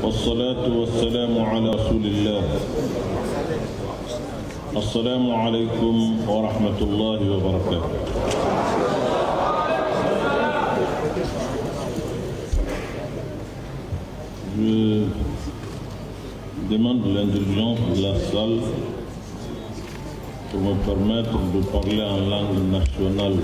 والصلاة والسلام على رسول الله. السلام عليكم ورحمة الله وبركاته. Je demande l'indulgence de la salle pour me permettre de parler en langue nationale.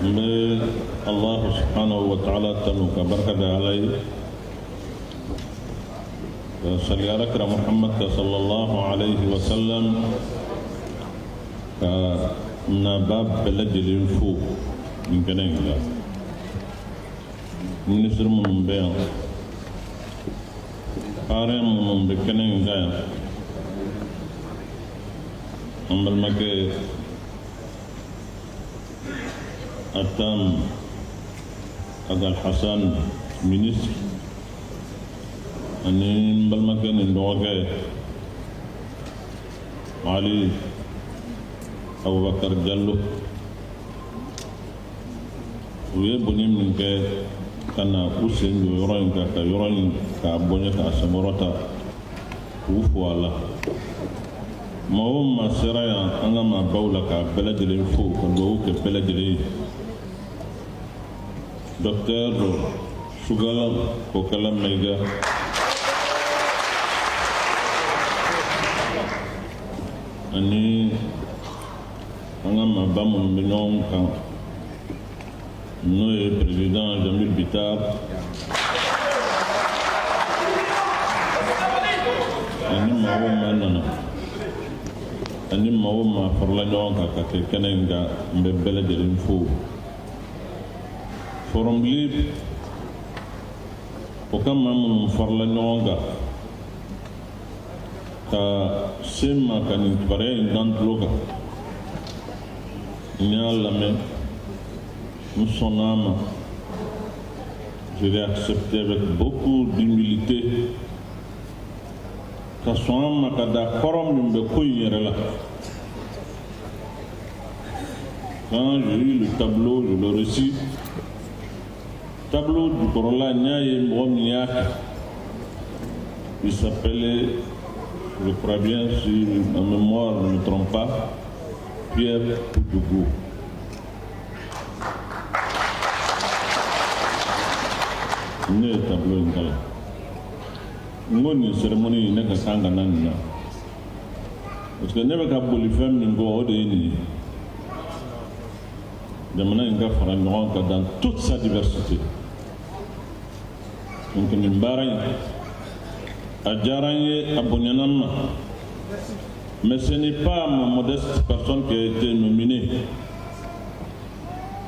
Mais Allah subhanahu wa ta'ala tanuka barakada alayhi salli ala kira Muhammad sallallahu alayhi wa sallam ka nabab beladil fu min kenenga ministre mun beyan parent mun be kenenga ambal make Atam Agal Hassan ministre ani balmaken ndoge Ali Abubakar Diallo uye bonim ninke kana usen yoron ka bonye ka samorota ufu ala mawum masiraya anga ma bawla ka beladele fu ko do ke beladele Docteur Sugala Kokala Mega ani anga mabamu mignon kan noye président Jamil Bitar ani mawo manana ani mawo ma farla nyon ka ke kenenga mbe bele de info forum libre aucun membre farla nyon ka sema kan bare dans loga Nialame, nous son âme, je l'ai accepté avec beaucoup d'humilité. Quand son âme a d'accord, quand j'ai eu le tableau, je le reçu. Tableau du Corolla Niaye Mbromniak, il s'appelait, je crois bien, si ma mémoire ne me trompe pas, Pierre Poudougou. Ne tableau ngala. Ngoni cérémonie ne ka sanga nanna. Parce que ne ka boli femme ngo ode ni. Demana nga fara ngon ka dans toute sa diversité. Donc ni mbaray adjaranye abonyanama. Mais ce n'est pas ma modeste personne qui a été nominée.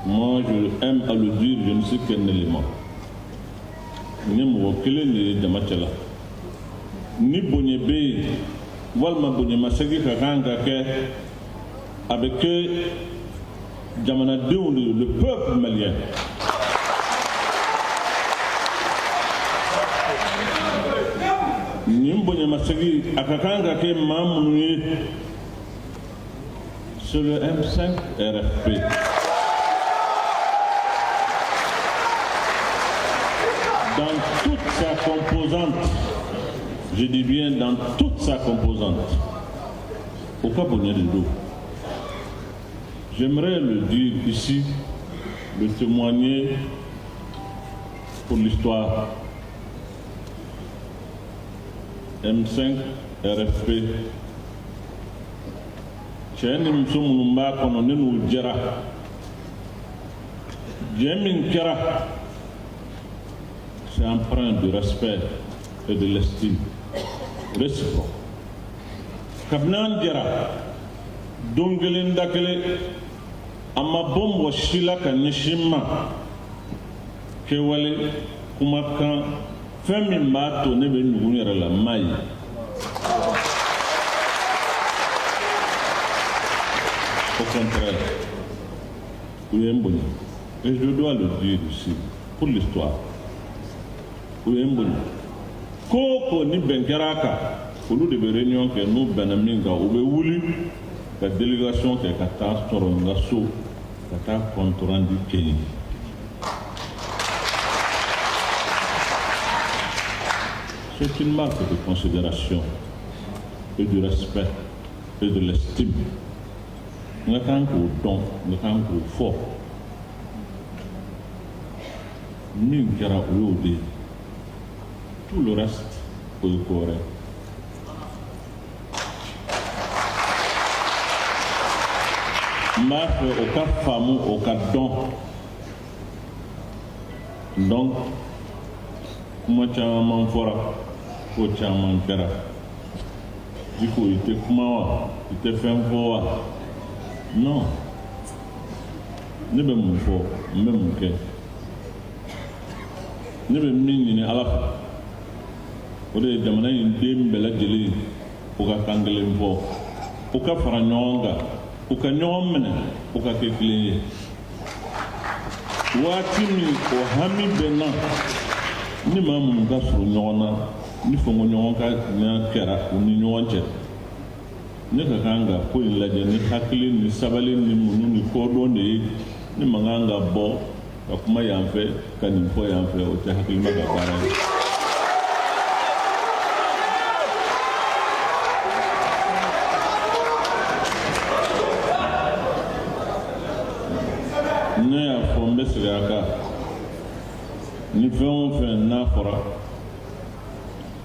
Moi, je aime à le dire, je ne sais qu'un élément. Ni mwokele ni damatela. Ni bonyebe, walma bonyema segi kakanga ke, avec Jamana Deouli, le peuple malien. Nimbonye Masegi akakanga ke mamouye sur le M5 RFP. Dans toute sa composante, je dis bien dans toute sa composante, au Cabonnier de dos. J'aimerais le dire ici, le témoigner pour l'histoire. M5 RFP Cheni Msumumba Kononenu Jera Jemin Kera, c'est empreint de respect et de l'estime réciproque. Kabnan Jera Dongelin Dakele Amabom Washila Kanishima Kewale Kumakan Femi Mbato Nebe Nugunera la Maille. Au contraire, Ouyemboni, et je dois le dire ici, pour l'histoire, Ouyemboni, Koko ni Benkeraka, pour nous de réunions que nous, Benaminga, ou Ouli, la délégation qui est à Sorongasso, ka taa compte rendu kɛ yen. C'est une marque de considération et du respect et de l'estime. Nga kan k'o dɔn, nga kan k'o fɔ. Min kɛra o y'o de ye. Tout le reste o ye ko wɛrɛ. N b'a fɛ o ka faamu, o ka dɔn. Donc kuma caman fɔra, ko caman kɛra. Diko i tɛ kuma wa, i tɛ fɛn fɔ wa? Non. Ne bɛ mun fɔ, n bɛ mun kɛ. Ne bɛ min ɲini Ala fɛ, o de ye jamana in den bɛɛ lajɛlen u ka kan kelen fɔ, u ka fara ɲɔgɔn kan, u ka ɲɔgɔn minɛ, u ka kɛ kelen ye. Waati min o hami bɛ na, ni maa minnu ka surun ɲɔgɔn na, ni fɔnko ɲɔgɔn ka ɲa kɛra u ni ɲɔgɔn cɛ, ne ka kan ka ko in lajɛ ni hakili ni sabali ni muɲu ni kɔdɔn de ye. Ne man kan ka bɔ ka kuma yan fɛ ka nin fɔ yan fɛ, o tɛ hakilima ka baara ye. Ne y'a fɔ n bɛ segin a kan, ni fɛn o fɛn n'a fɔra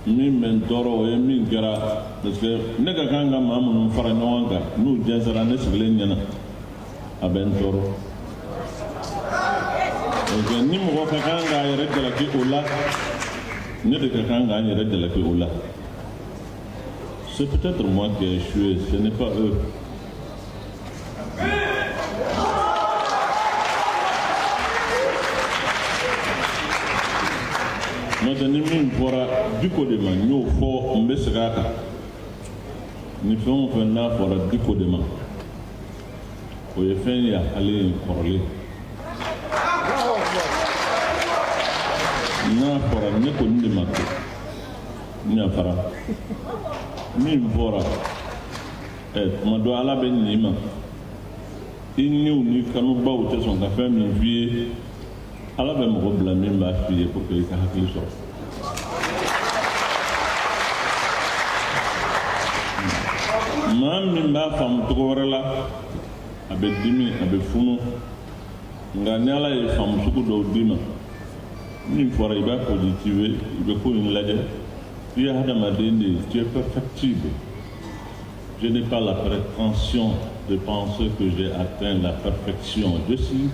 min bɛ n tɔɔrɔ o ye min kɛra, parce que ne ka kan ka maa minnu fara ɲɔgɔn kan n'u jɛnsɛra ne sigilen ɲɛna, a bɛ n tɔɔrɔ. Donc ni mɔgɔ ka kan k'a yɛrɛ jalaki o la, ne de ka kan k'an yɛrɛ jalaki o la. C'est peut-être moi qui ai échoué, ce n'est pas eux. N'o ni min fɔra Diko de ma, n y'o fɔ, n bɛ segin a kan. Ni fɛn o fɛn n'a fɔra Diko de ma, o ye fɛn ye ale ye kɔrɔlen. N'a fɔra ne kɔni de ma kɛ, n yafara. Min fɔra, tuma dɔ Ala bɛ ɲɛ i ma, i niw ni kanubaw tɛ sɔn ka fɛn min f'i ye, Ala bɛ mɔgɔ bila min b'a f'i ye pour que i ka hakili sɔrɔ. Maa min b'a faamu cogo wɛrɛ la, a bɛ dimi, a bɛ funu, nka ni Ala ye faamu sugu dɔw d'i ma, min fɔra i b'a positiver, i bɛ ko in lajɛ. I ye hadamaden de ye, tu es perfectible. Je n'ai pas la prétention de penser que j'ai atteint la perfection. Je suis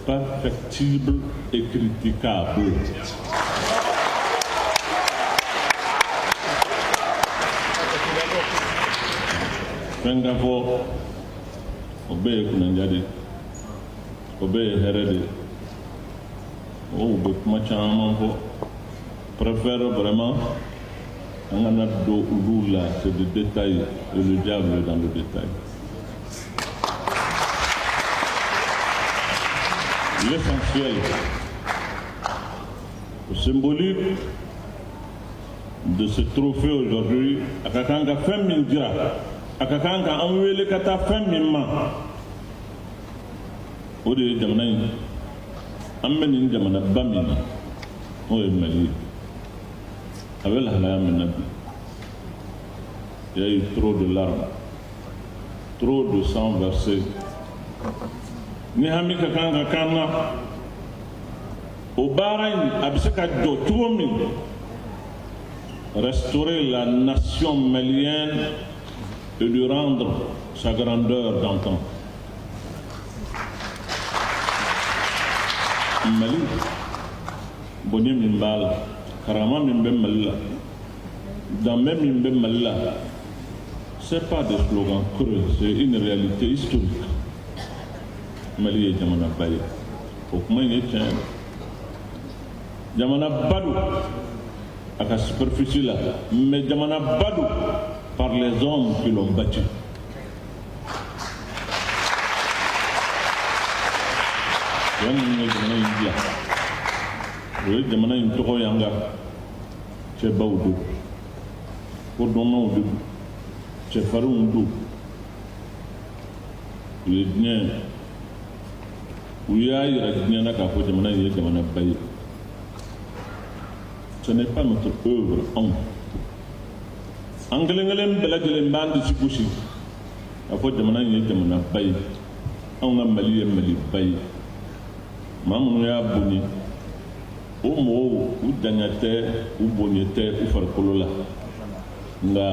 perfectible et critiquable. Fɛn ka fɔ, o bɛɛ ye kunandiya de, o bɛɛ ye hɛrɛ de. O bɛ kuma caman fɔ. Préfère vraiment an kana don olu la, c'est des détails et le diable est dans le détail. L'essentiel, le symbolique de ce trophée aujourd'hui, a ka kan ka fɛn min dira, a ka kan ka an wele ka taa fɛn min ma, o de ye jamana in. An bɛ nin jamanaba min na, o ye Mali ye. A bɛ lahalaya min na bi, il y a eu trop de larmes, trop de sang versé. Ni hami ka kan ka kan na, o baara in a bɛ se ka jɔ cogo min, restaurer la nation malienne et lui rendre sa grandeur d'antan. Mali, bonye min b'a la, karama min bɛ Mali la, danbe min bɛ Mali la, c'est pas des slogans creux, c'est une réalité historique. Mali ye jamanaba ye, o kuma in ye tiɲɛ ye. Jamanaba don a ka superficie la, mais jamanaba don par les hommes qui l'ont bâti. Yan minnu ye jamana in dilan, o ye jamana in tɔgɔ y'an ka cɛbaw don, kodɔnnaw de don, cɛfarinw don. U ye diɲɛ u y'a yira diɲɛ k'a fɔ jamana in ye jamanaba ye. Ce n'est pas notre œuvre, anw. An kelen kelen bɛɛ lajɛlen b'an disi gosi k'a fɔ jamana in ye jamanaba ye. Anw ka Mali ye Maliba ye. Maa minnu y'a bonya o mɔgɔw u janya tɛ u bonya tɛ u farikolo la nka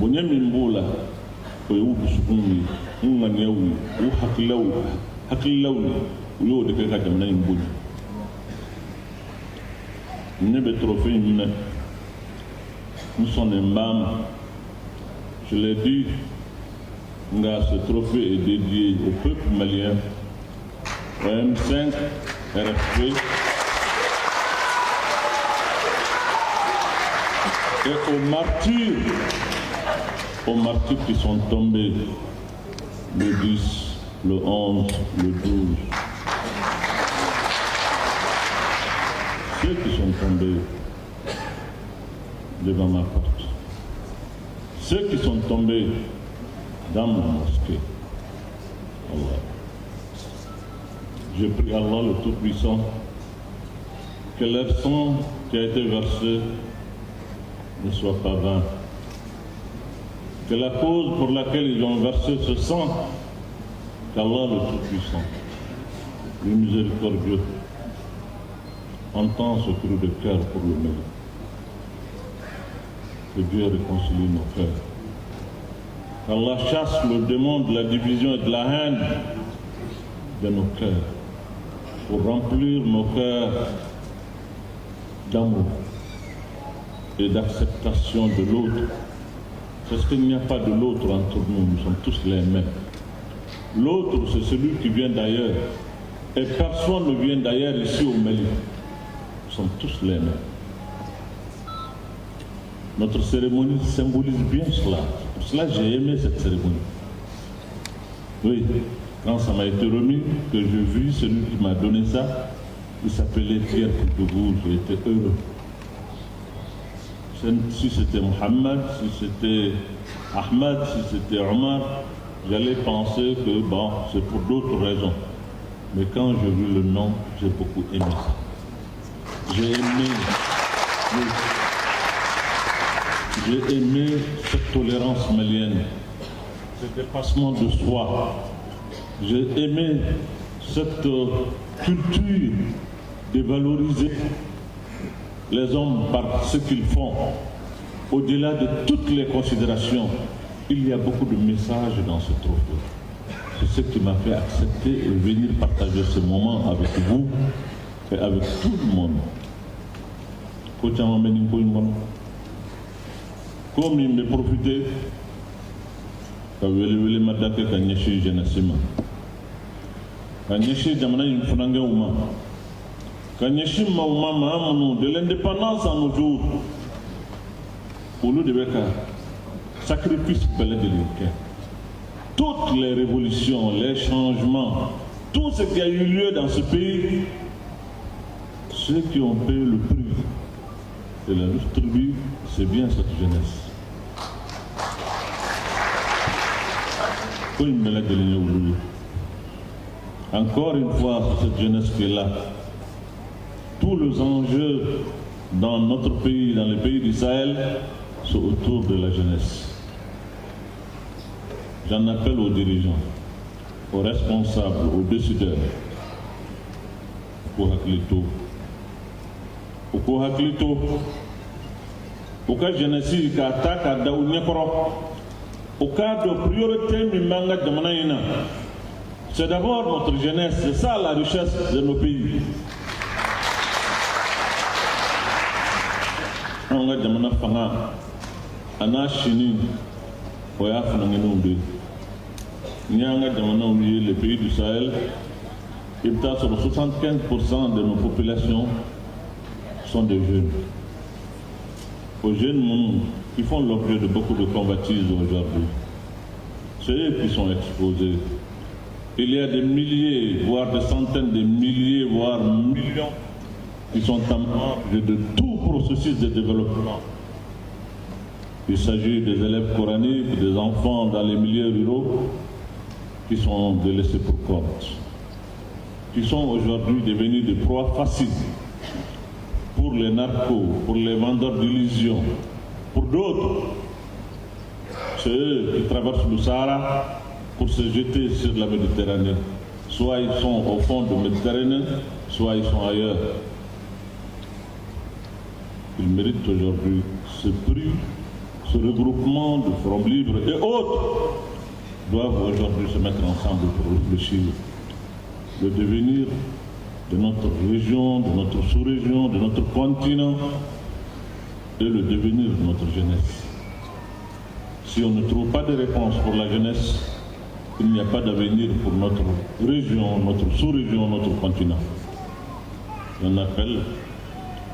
bonya min b'o la o ye u dusukun ye u ŋaniyaw ye u hakililaw ye u y'o de kɛ ka jamana in bonya. Ne bɛ trophée in minɛ n sɔnnen b'a ma je l'ai dit nka ce trophée est dédié au peuple malien, au M5 RFP et aux martyrs qui sont tombés le 10, le 11, le 12. Ceux qui sont tombés devant ma porte, ceux qui sont tombés dans ma mosquée. Allah. Je prie Allah le Tout-Puissant que leur sang qui a été versé ne soit pas vain. Que la cause pour laquelle ils ont versé ce sang, qu'Allah le Tout-Puissant, le miséricordieux, entend ce cri de cœur pour le Mali. Que Dieu réconcilie nos cœurs. Qu'Allah chasse le démon de la division et de la haine de nos cœurs pour remplir nos cœurs d'amour et d'acceptation de l'autre. Parce qu'il n'y a pas de l'autre entre nous sommes tous les mêmes. L'autre, c'est celui qui vient d'ailleurs. Et personne ne vient d'ailleurs ici au Mali. Nous sommes tous les mêmes. Notre cérémonie symbolise bien cela. Pour cela, j'ai aimé cette cérémonie. Oui, quand ça m'a été remis, que je vis celui qui m'a donné ça, il s'appelait Pierre Coutougou, j'ai été heureux. Si c'était Mohamed, si c'était Ahmed, si c'était Omar, j'allais penser que bon, c'est pour d'autres raisons. Mais quand j'ai vu le nom, j'ai beaucoup aimé ça. J'ai aimé cette tolérance malienne, ce dépassement de soi. J'ai aimé cette culture de valoriser les hommes par ce qu'ils font. Au-delà de toutes les considérations, il y a beaucoup de messages dans ce trophée. C'est ce qui m'a fait accepter et venir partager ce moment avec vous et avec tout le monde. Comme il me profitait, Kawele Madake Kanyeshi Genasima. Kanyeshi Jamana Yunfunanga Uma. Kanyeshi Mauma Mahamunu, de l'indépendance à nos jours. Pour nous, de Beka, sacrifice belé de l'Équerre. Toutes les révolutions, les changements, tout ce qui a eu lieu dans ce pays, ceux qui ont payé le prix de la lutte tribu, c'est bien cette jeunesse. Encore une fois, cette jeunesse qui est là, tous les enjeux dans notre pays, dans les pays du Sahel, sont autour de la jeunesse. J'en appelle aux dirigeants, aux responsables, aux décideurs, au Haklito, au cas jeunesse qui attaque à Daouniakoro, au cas de priorité Mimanga de Manaïna. C'est d'abord notre jeunesse, c'est ça la richesse de nos pays. On a demandé à Fanga, Anna Chini, Oya Fanangenoude. Nyanga demandé les pays du Sahel, et peut-être sur 75% de nos populations sont des jeunes. Aux jeunes qui font l'objet de beaucoup de convoitises aujourd'hui. C'est eux qui sont exposés. Il y a des milliers, voire des centaines de milliers, voire millions qui sont en marge de tout processus de développement. Il s'agit des élèves coraniques, des enfants dans les milieux ruraux qui sont délaissés pour compte, qui sont aujourd'hui devenus des proies faciles pour les narcos, pour les vendeurs d'illusions, pour d'autres. C'est eux qui traversent le Sahara pour se jeter sur la Méditerranée. Soit ils sont au fond de la Méditerranée, soit ils sont ailleurs. Ils méritent aujourd'hui ce prix, ce regroupement de forums libres et autres doivent aujourd'hui se mettre ensemble pour réfléchir le devenir de notre région, de notre sous-région, de notre continent et le devenir de notre jeunesse. Si on ne trouve pas de réponse pour la jeunesse, il n'y a pas d'avenir pour notre région, notre sous-région, notre continent. On appelle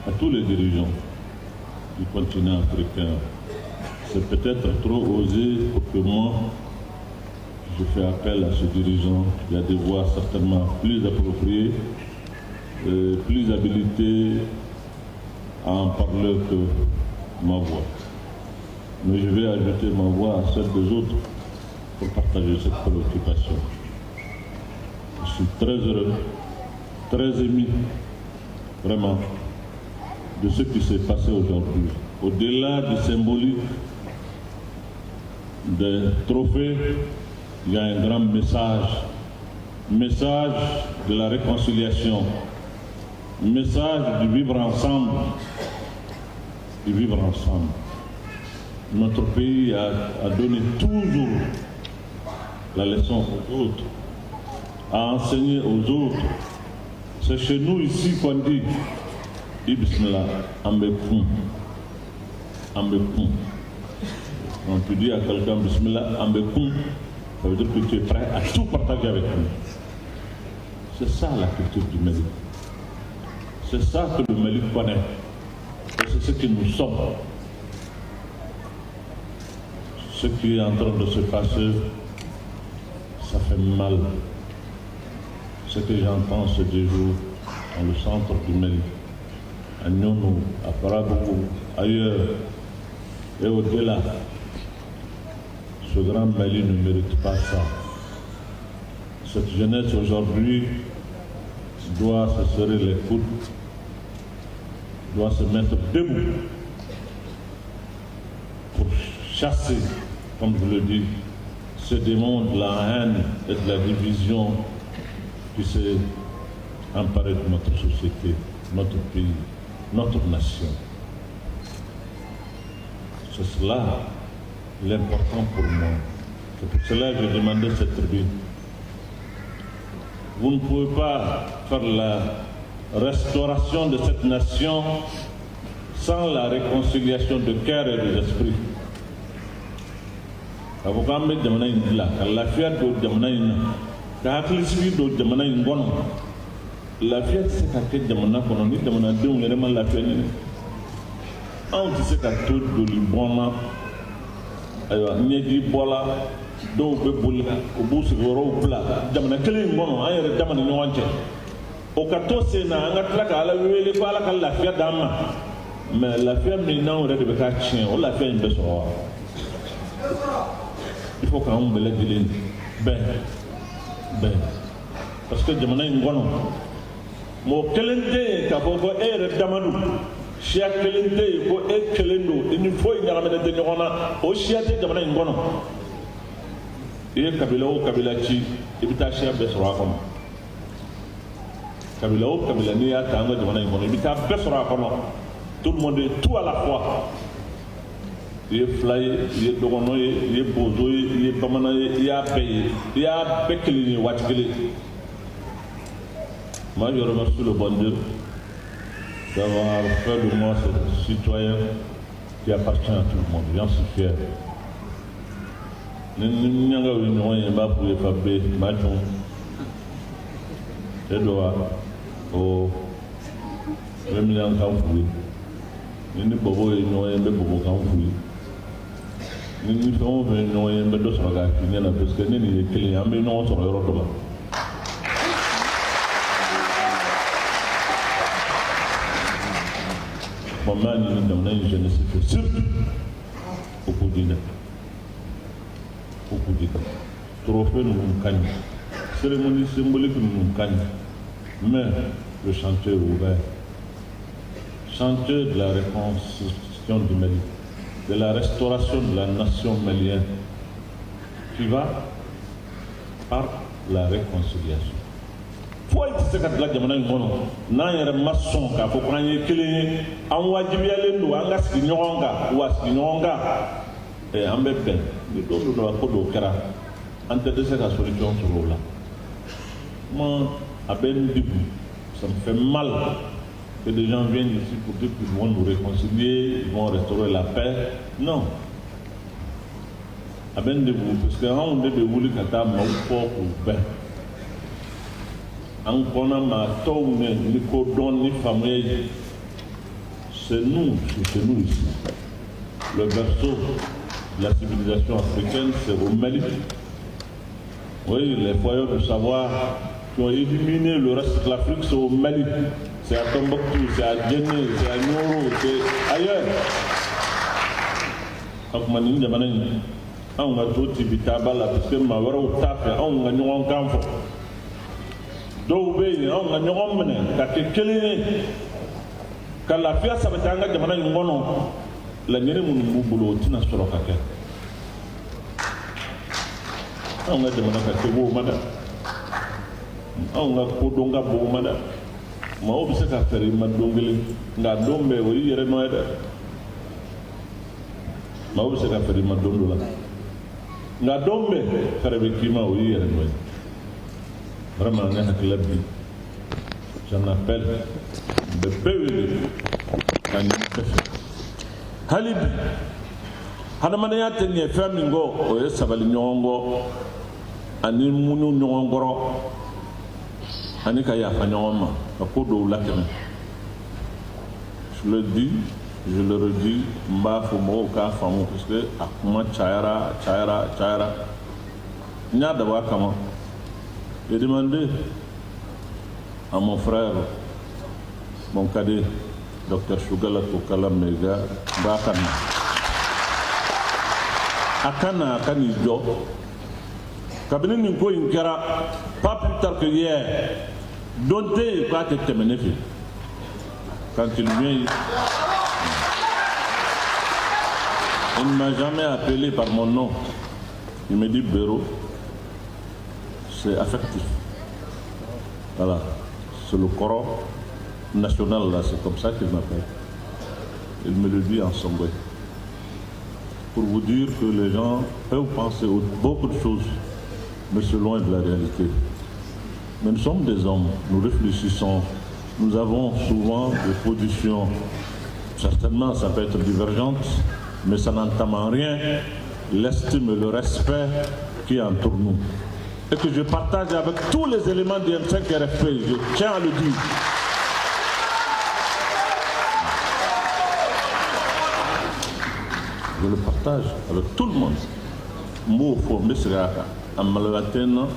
à tous les dirigeants du continent africain. C'est peut-être trop osé pour que moi, je fais appel à ce dirigeant. Il y a des voix certainement plus appropriées, plus habilitées à en parler que ma voix. Mais je vais ajouter ma voix à celle des autres pour partager cette préoccupation. Je suis très heureux, très ému, vraiment, de ce qui s'est passé aujourd'hui. Au-delà du symbolique des trophées, il y a un grand message de la réconciliation, message du vivre ensemble, Notre pays a donné toujours la leçon aux autres, a enseigné aux autres. C'est chez nous ici qu'on dit Bismillah, Ambekoum. Quand tu dis à quelqu'un Bismillah, Ambekoum, ça veut dire que tu es prêt à tout partager avec lui. C'est ça la culture du Mali. C'est ça que le Mali connaît. Et c'est ce que nous sommes. Ce qui est en train de se passer, ça fait mal. Ce que j'entends ces 2 jours dans le centre du Mali, à Nyono, à Parabougou, ailleurs et au-delà, ce grand Mali ne mérite pas ça. Cette jeunesse aujourd'hui doit se serrer les coudes, doit se mettre debout pour chasser, comme je le dis, ce démon de la haine et de la division qui s'est emparé de notre société, notre pays, notre nation. C'est cela l'important pour moi. C'est pour cela que j'ai demandé cette tribune. Vous ne pouvez pas faire la restauration de cette nation sans la réconciliation de cœur et de l'esprit. Avocat me demande une là, la fiat de demande une, la clissie de demande une bonne. La fiat c'est qu'à quel demande qu'on dit demande deux, on est vraiment la fiat. On dit c'est qu'à tout de l'ibon là, n'y bola, donc be bola, au bout c'est gros plat. Demande quel est bon, aïe demande une wanche. Au cato c'est na, on a claqué à la huile pas la fiat d'âme. Mais la fiat maintenant on est de chien, on l'a fait une personne. Il faut qu'on me l'aide ben parce que demande une bonne mo kelende ka bo ere damanu shia kelende ko e kelendo ini foi ngara mena de ngona o shia de demande une bonne e kabila o kabila ci ibita shia be sura kono kabila o kabila ni ya tanga demande une bonne ibita be sura kono tout le monde est tout à la fois. Il est flyé, il est dogonoye, il est bozoye, il est bamanaye, il a payé, il a bekeli, watkeli. Moi, je remercie le bon Dieu d'avoir fait de moi ce citoyen qui appartient à tout le monde. J'en suis fier. Nous n'avons pas pour les fabriquer, Majon, Edouard, au Rémilien Kamfoui. Nous n'avons pas pour ni fɛn fɛn ɲɔgɔn ye n bɛ dɔ sɔrɔ k'a f'i ɲɛna parce que ne ni ye kelen ye an bɛ ɲɔgɔn sɔrɔ yɔrɔ dɔ la. Bon, n b'a ɲini jamana in jeunesse fɛ surtout o k'o di dɛ o k'o di dɛ trophée ninnu ka ɲi cérémonie symbolique ninnu ka ɲi Mais le chantier est ouvert. Chantier de la reconstruction du Mali, de la restauration de la nation malienne, qui va par la réconciliation. Foi tɛ se ka bila jamana in kɔnɔ n'an yɛrɛ ma sɔn k'a fɔ k'an ye kelen ye an wajibiyalen don an ka sigi ɲɔgɔn kan wa sigi ɲɔgɔn kan an bɛ bɛn ni don dɔ la ko dɔw kɛra an tɛ se ka solution sɔrɔ o la. Moi, à Ben Dibou, ça me fait mal que des gens viennent ici pour dire qu'ils vont nous réconcilier, ils vont restaurer la paix. Non. À Ben Dibou, parce que quand on est de Wouli Kata, on est fort pour ben. En Konama, Toune, Nikodon, ni famille, c'est nous ici. Le berceau de la civilisation africaine, c'est au Mali. Oui, les foyers de savoir qui ont éliminé le reste de l'Afrique, c'est au Mali. C'est à Tombouctou, c'est à Djenné, c'est à Nyoro, c'est ailleurs. Donc, je suis dit, on a tout tibitaba là, parce que ma vraie tape, on a nous en camp. Donc, on a nous en mené, quand la fille ça va t'engager, la nuit, on boulot, tu n'as pas le caca. On a demandé à Tebo Mada. On a Kodonga Bomada. Ma obse ka fere madongeli nga dombe o yere no ede. Ma obse ka fere madondola. Nga dombe fere be kima o yere no ede. Vraiment on est à club. J'en appelle de PVD. Halib hadamanya tenye famingo o yesabali nyongo ani munu nyongoro ani ka yafa nyoma ko do lakene. Je le dis, je le redis, mba fo mo ka famu parce que akuma chaira nya da wa kama. J'ai demandé à mon frère, mon cadet, Dr Shugala Tokala Mega Bakana Akana Kanijo Kabine Ninko Inkera, pas plus tard que hier, dont il va être terminé. Quand il vient, il ne m'a jamais appelé par mon nom. Il me dit Béro, c'est affectif. Voilà, c'est le Coran national là, c'est comme ça qu'il m'appelle. Il me le dit en songwe. Pour vous dire que les gens peuvent penser beaucoup de choses, mais c'est loin de la réalité. Mais nous sommes des hommes, nous réfléchissons, nous avons souvent des positions, certainement ça peut être divergente, mais ça n'entame en rien l'estime et le respect qui entoure nous. Et que je partage avec tous les éléments du M5 RFP, je tiens à le dire. Je le partage avec tout le monde. Moi, il faut me dire que Amalatena,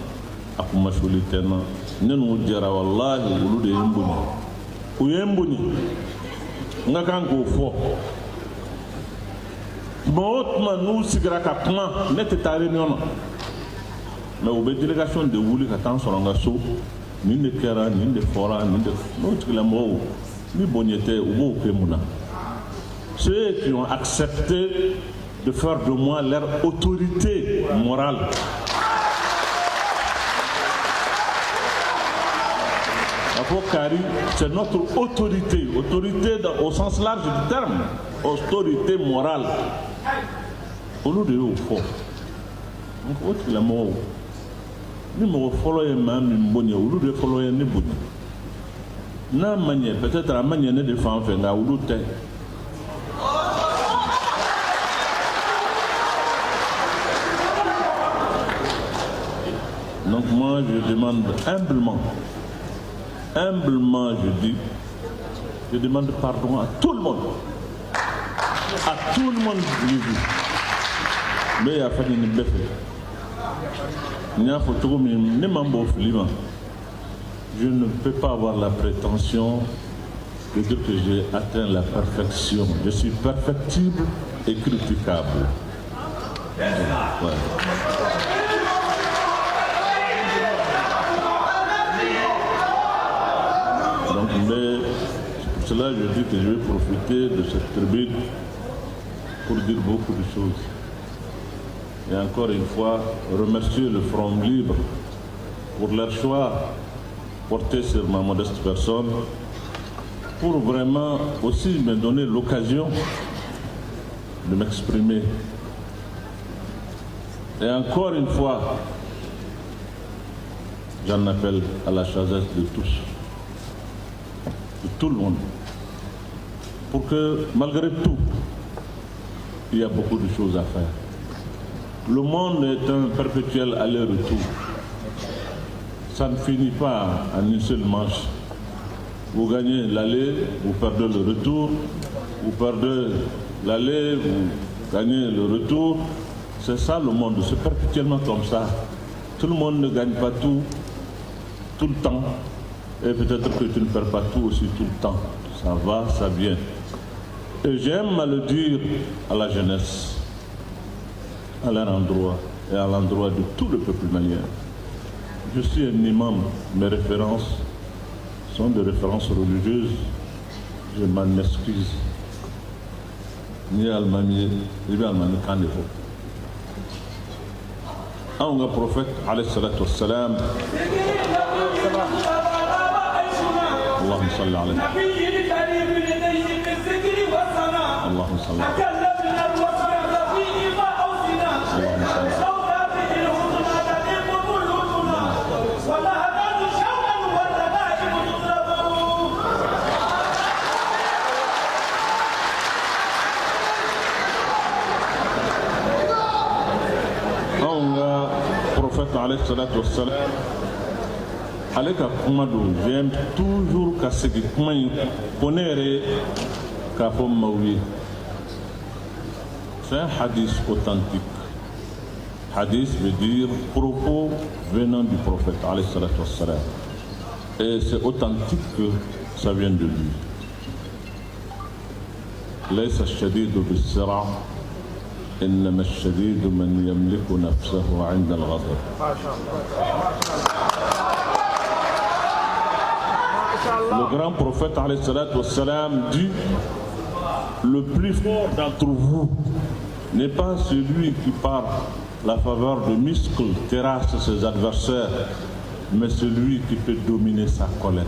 Akumasholitena, Nenu Djara Wallahi, Ulu de Yembuni. Uyembuni, Nakango Fo. Motma nous sigraka plan, n'était à réunion. Mais au délégation de Wouli Katan Sorangasso, ni de Kera, ni de Fora, ni de notre Lamo, ni Boniete ou Pemuna. Ceux qui ont accepté de faire de moi leur autorité morale. Kari, c'est notre autorité, autorité au sens large du terme, autorité morale. Au lieu de au fond. Donc, autre la mort. Nous me follow même une bonne, au lieu de follow une bonne. Na manière, peut-être la manière de faire un fait, là, ou l'autre. Donc moi je demande humblement je dis, je demande pardon à tout le monde du vie. Mais il y a fallu une bête. Il y a photo je ne peux pas avoir la prétention de dire que j'ai atteint la perfection. Je suis perfectible et critiquable. Ouais. pour cela, je dis que je vais profiter de cette tribune pour dire beaucoup de choses. Et encore une fois, remercier le Front Libre pour leur choix porté sur ma modeste personne, pour vraiment aussi me donner l'occasion de m'exprimer. Et encore une fois, j'en appelle à la sagesse de tous, de tout le monde, pour que malgré tout, il y a beaucoup de choses à faire. Le monde est un perpétuel aller-retour. Ça ne finit pas en une seule manche. Vous gagnez l'aller, vous perdez le retour, vous perdez l'aller, vous gagnez le retour. C'est ça le monde, c'est perpétuellement comme ça. Tout le monde ne gagne pas tout le temps. Et peut-être que tu ne perds pas tout aussi tout le temps. Ça va, ça vient. Et j'aime à le dire à la jeunesse, à leur endroit et à l'endroit de tout le peuple malien. Je suis un imam, mes références sont des références religieuses, je m'en excuse. Ni Almami, ni Almami Kandefo. Un prophète, alayhi salatu wassalam, Allahumma salli alayhi. Allahumma salli alayhi. Alayhi salatu wassalam. Aleka kumadu, j'aime toujours qu'à ce qui connaît qu'à Maui. C'est un hadith authentique. Hadith veut dire propos venant du prophète alayhi salatu wassalam. Et c'est authentique que ça vient de lui. ليس الشديد بالسرعة إنما الشديد من يملك نفسه عند الغضب. Le grand prophète alayhi salatu wassalam dit: le plus fort d'entre vous n'est pas celui qui par la faveur de muscles terrasse ses adversaires, mais celui qui peut dominer sa colère.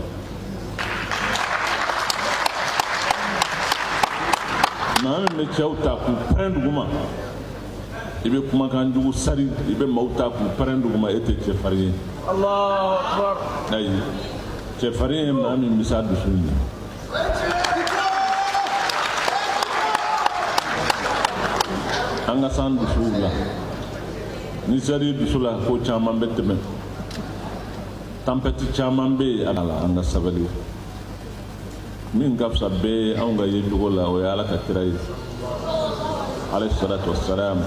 Mais tu as prendre gouma. Il veut comment quand tu sari, il veut mauta pour prendre gouma et te faire. Allah Akbar. Aïe, te faire un ami misad de sunni. Angasan de soula. Ni sari de soula ko chaman beteme. Tampeti chaman be ala angasavali. Min gafsa be anga yejugo la o yala katrai alayhi salatu wassalam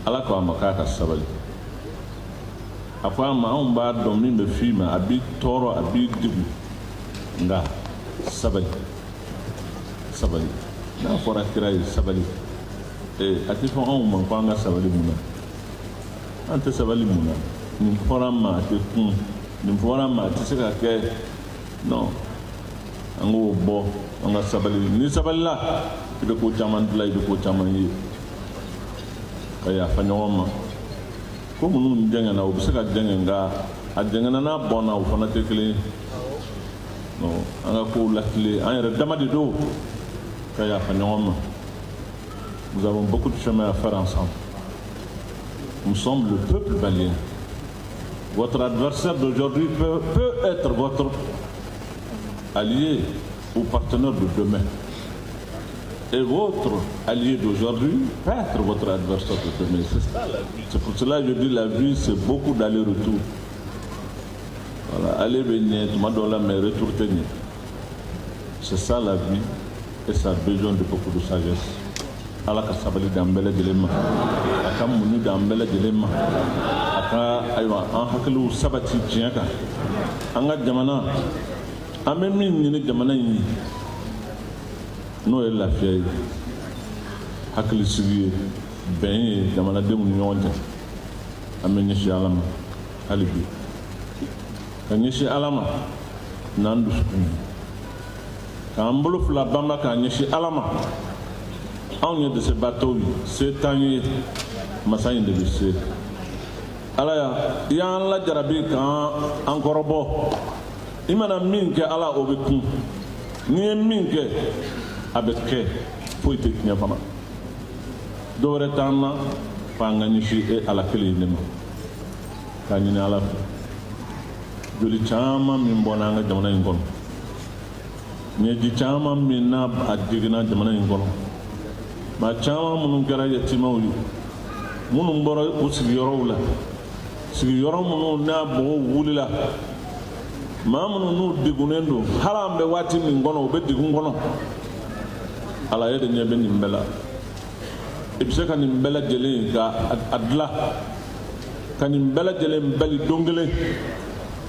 ala ko amakaka sabali afa ma on ba do min be fima abi toro abi dibu nga sabali na fora kirai sabali e ati fo on man ko anga sabali muna ante sabali muna ni fora ma te kun ni fora ma te se ka ke non ango bo anga sabali ni saballa ibe ko chaman dula ibe ko chaman yi kaya fanyoma ko munu ndenga na obisaka denga nga adenga na bona o fana tekle no anga ko lakle an yere damadi do kaya fanyoma. Nous avons beaucoup de chemin à faire ensemble. Nous sommes le peuple malien. Votre adversaire d'aujourd'hui peut être votre allié ou partenaire de demain. Et votre allié d'aujourd'hui peut être votre adversaire de demain. C'est ça la vie. C'est pour cela que je dis la vie, c'est beaucoup d'aller-retour. Voilà, aller venir, mais retour tenir. C'est ça la vie et ça a besoin de beaucoup de sagesse. Allah ka sabali dambele gelema aka munu dambele gelema aka aywa an haklu sabati jiaka anga jamana amen min ni jamana yi no la fiye hakli sigi ben jamana dem ni wonta amen ni shi alama halibi kan ni shi alama nandu sukuni k'an bolo fila banba k'an ɲɛsin ala ma anw ye dɛsɛbaatɔw ye se t'an ye masa in de bɛ se ala i y'an lajarabi k'an kɔrɔbɔ i mana min kɛ ala o bɛ kun n'i ye min kɛ a bɛ kɛ foyi tɛ tiɲɛ fana dɔwɛrɛ t'an na f'an ka ɲɛsin e ala kelen de ma k'a ɲini ala fɛ joli caman min bɔnna an ka jamana in kɔnɔ ɲɛji caman min n'a a jiginna jamana in kɔnɔ maa caman minnu kɛra yatimaw ye minnu bɔra u sigiyɔrɔw la sigiyɔrɔ minnu n'a mɔgɔw wulila maa minnu n'u degunnen don hali an bɛ waati min kɔnɔ u bɛ degun kɔnɔ ala ye de ɲɛ bɛ nin bɛɛ la i bɛ se ka nin bɛɛ lajɛlen ka a dilan ka nin bɛɛ lajɛlen bali don kelen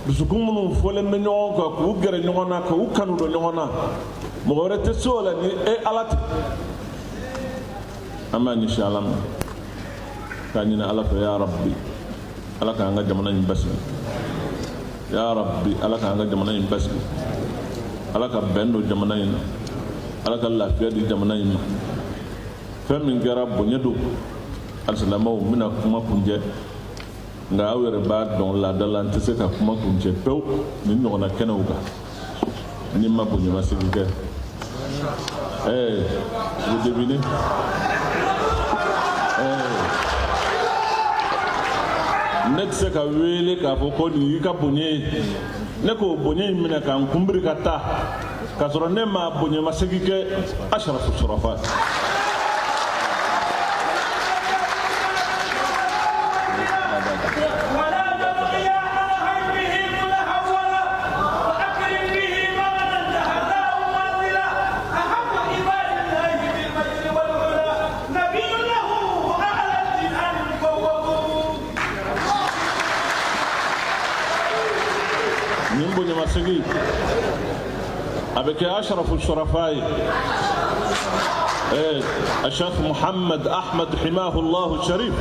dusukun minnu fɔlen bɛ ɲɔgɔn kan k'u gɛrɛ ɲɔgɔn na k'u kanu don ɲɔgɔn na mɔgɔ wɛrɛ tɛ se o la ni e ala tɛ an b'a ɲɛsin ala ma k'a ɲini ala fɛ ya rabbi ala k'an ka jamana in basigi ya rabbi ala k'an ka jamana in basigi ala ka bɛn don jamana in na ala ka lafiya di jamana in ma fɛn min kɛra bonya don alisilamɛw n bɛna kuma kuncɛ nka aw yɛrɛ b'a dɔn laada la n tɛ se ka kuma kuncɛ pewu ni ɲɔgɔnna kɛnɛw kan ni ma bonyamasegi kɛ vous devinez ne tɛ se ka wele k'a fɔ ko nin y'i ka bonya ye ne k'o bonya in minɛ k'an kunbiri ka taa k'a sɔrɔ ne ma bonyamasegi kɛ asharafu surafa avec أشرف الشرفاء الشيخ محمد أحمد حماه الله الشريف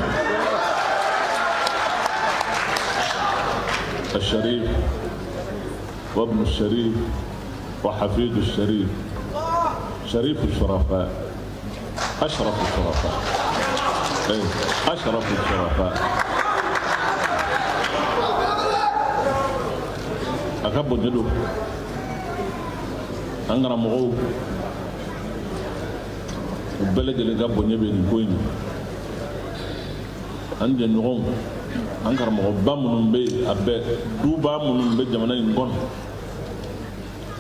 الشريف وابن الشريف وحفيد الشريف شريف الشرفاء أشرف الشرفاء أشرف الشرفاء أكبر جدو an karamɔgɔw u bɛɛ lajɛlen ka bonya bɛ nin ko in na an jɛɲɔgɔnw an karamɔgɔba minnu bɛ yen a bɛɛ duba minnu bɛ jamana in kɔnɔ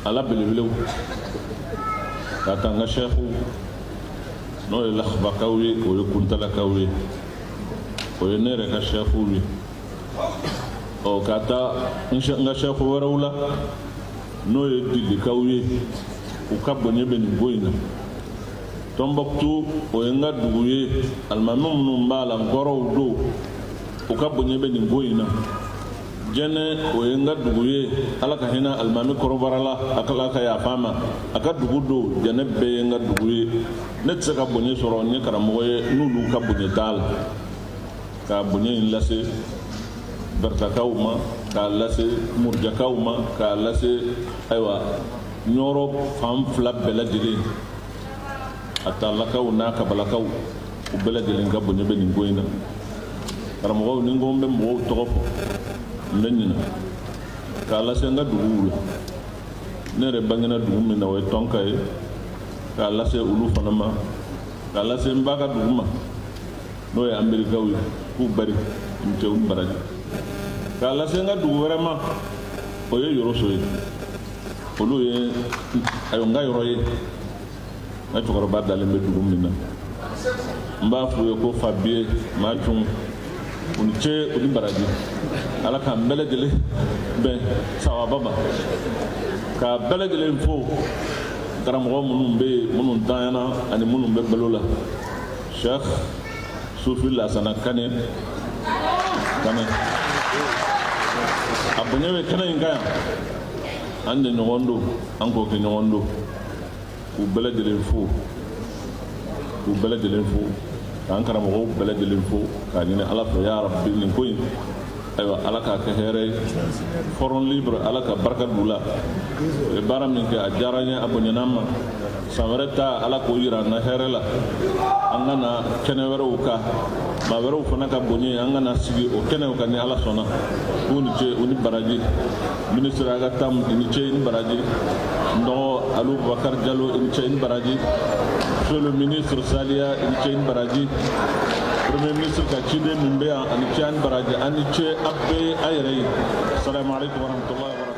ala belebelew k'a ta an ka sɛkiw n'o ye lakibakaw ye o ye kuntalakaw ye o ye ne yɛrɛ ka sɛkiw ye k'a ta n ka sɛki wɛrɛw la n'o ye dilikaw ye u ka bonya bɛ nin ko in na Tombouctou o ye n ka dugu ye alimami minnu b'a la n kɔrɔw don u ka bonya bɛ nin ko in na Jɛnɛ o ye n ka dugu ye ala ka hinɛ alimami kɔrɔbarala ala ka yafa ma a ka dugu don Jɛnɛ bɛɛ ye n ka dugu ye ne tɛ se ka bonya sɔrɔ n ye karamɔgɔ ye n'olu ka bonya t'a la k'a bonya in lase Bertakaw ma k'a lase Murjakaw ma k'a lase ayiwa ɲɔrɔ fan fila bɛɛ lajɛlen a Talakaw n'a Kabalakaw u bɛɛ lajɛlen ka bonya bɛ nin ko in na karamɔgɔw ni n ko n bɛ mɔgɔw tɔgɔ fɔ n bɛ ɲina k'a lase n ka duguw la ne yɛrɛ bangena dugu min na o ye Tɔnka ye k'a lase olu fana ma k'a lase n ba ka dugu ma n'o ye Amerikaw ye k'u bari n cɛw baraji k'a lase n ka dugu wɛrɛ ma o ye Yoroso ye olu ye n ka yɔrɔ ye n ka cɛkɔrɔba dalen bɛ dugu min na n b'a f'u ye ko Fabie Macun u ni ce u ni baraji ala k'an bɛɛ lajɛlen bɛn sawaba ma k'a bɛɛ lajɛlen fo karamɔgɔ minnu bɛ yen minnu tanyana ani minnu bɛ balo la Cheikh Sufi Lasana Kane a bonya bɛ kɛnɛ in kan yan an de ɲɔgɔn don an k'o kɛ ɲɔgɔn don k'u bɛɛ lajɛlen fo k'u bɛɛ lajɛlen fo k'an karamɔgɔw bɛɛ lajɛlen fo k'a ɲini ala fɛ ya rabbi nin ko in aywa ala ka kɛ hɛrɛ ye forum libre ala ka barika d'u la u ye baara min kɛ a diyara n ye a bonyana ma san wɛrɛ ta ala k'o yira an na hɛrɛ la an ka na kɛnɛ wɛrɛw kan maa wɛrɛw fana ka bonya an ka na sigi o kɛnɛw kan ni ala sɔnna k'u ni ce u ni baraji ministre aga tam i ni ce i ni baraji n dɔgɔ alu bakar jalo i ni ce i ni baraji monsieur le ministre Salia i ni ce i ni baraji premier ministre ka ciden min bɛ yan ani ce ani baraji ani ce a bɛɛ a yɛrɛ ye assalamu alaikum warahmatullahi wabarakatuh